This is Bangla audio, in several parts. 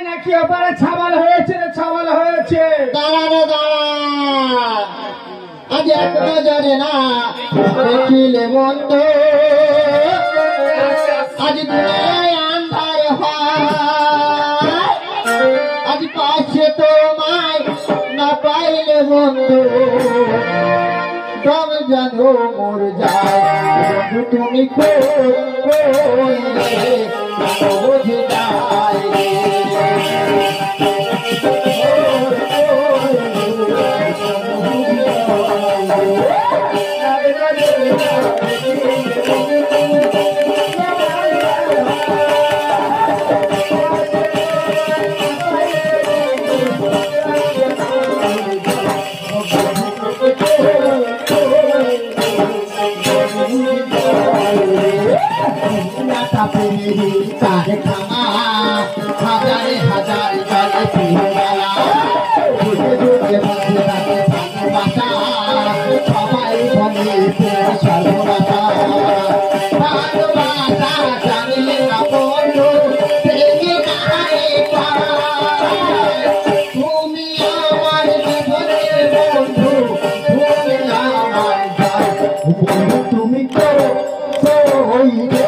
নাকি ওপারে ছাবাল হয়েছে ছাবাল হয়েছে দাঁড়ানো দাঁড়া আজ এক নজরে না দেখিলে বন্ধু আজ দুনিয়ায় আন্ধার হয় আজ পাশে তোমায় না পাইলে বন্ধু দম যেন মোর যায় বন্ধু তুমি বুঝে যায় হাজারে হাজার জলে পিলা ভালোবাসা সবাই বলে সর্ববাসা ভালোবাসা জানিলে না বন্ধু তুমি আমার জীবনের বন্ধু তুমি আমার বন্ধু তুমি করো হইলে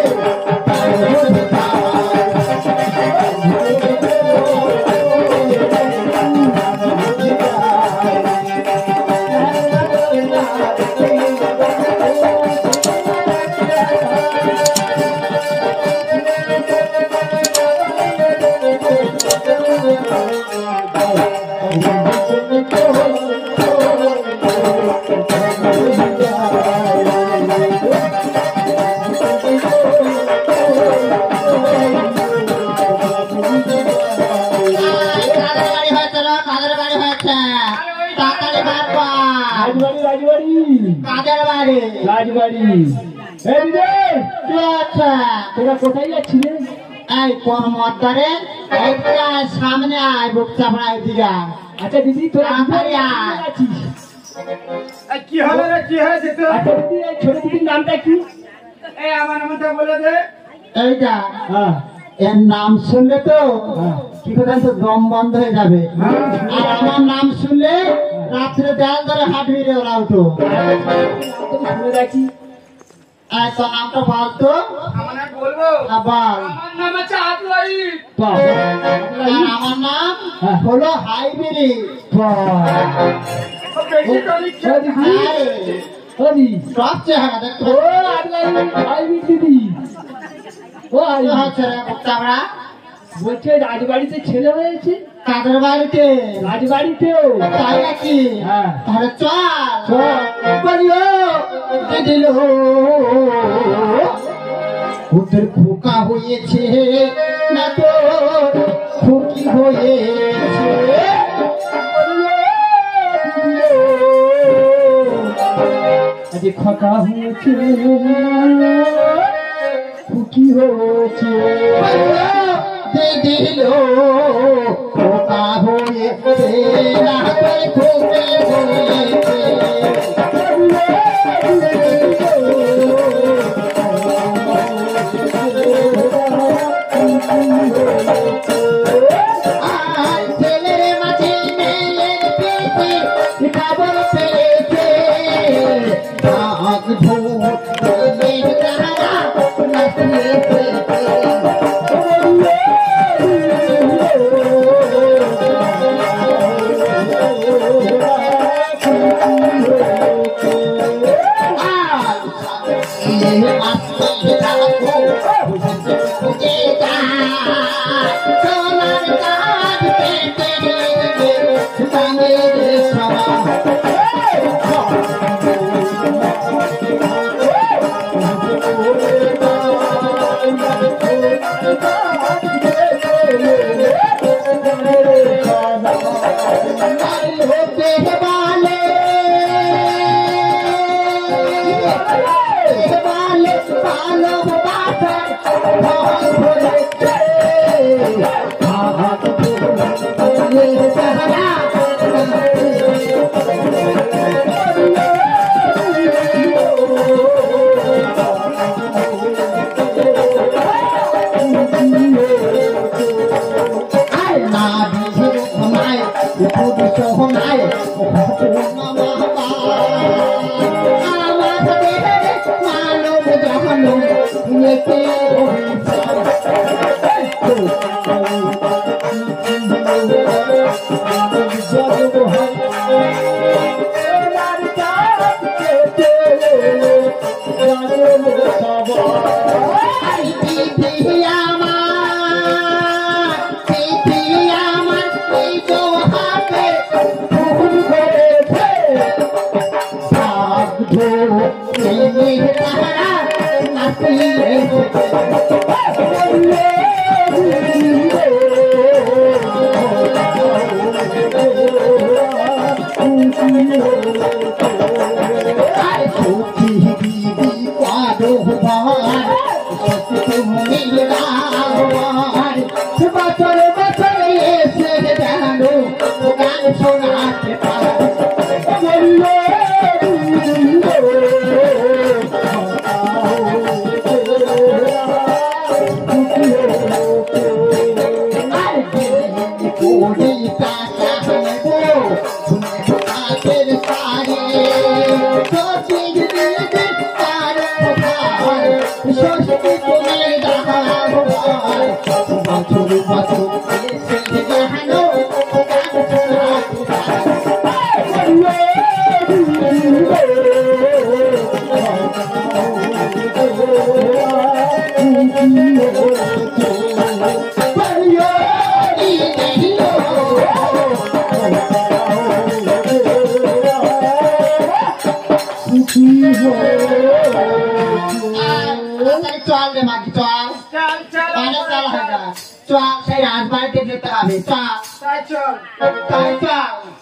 কোথায় যাচ্ছিলে সামনে আয় বুক চাপড়ায় দিঘা আচ্ছা দিদি তোরা কি হলো রে কি হয়েছে তো আচ্ছা দিদি এই ছোট দিদির নামটা কি এই আমার নামটা বলে দে এইটা এর নাম শুনলে তো কি করে তো দম বন্ধ হয়ে যাবে আর আমার নাম শুনলে রাত্রে দেয়াল ধরে হাঁটবি রে ওরাও তো শুনে রাখি তোর নামটা বল তো আমার নাম বলবো বল আমার নাম হচ্ছে আতলাই আমার নাম হলো হাইবিরি সব চেহারা দেখো দিদি ও চাপড়া বলছে রাজবাড়িতে ছেলে হয়েছে কাদের বাড়িতে রাজবাড়িতেও তাই নাকি তাহলে চল দিল ওদের খোকা হয়েছে না তো খুকি হয়েছে আজ খোকা হয়েছে খুকি হয়েছে দিল খোকা হয়েছে না তো খুকি হয়েছে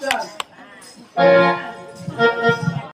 চল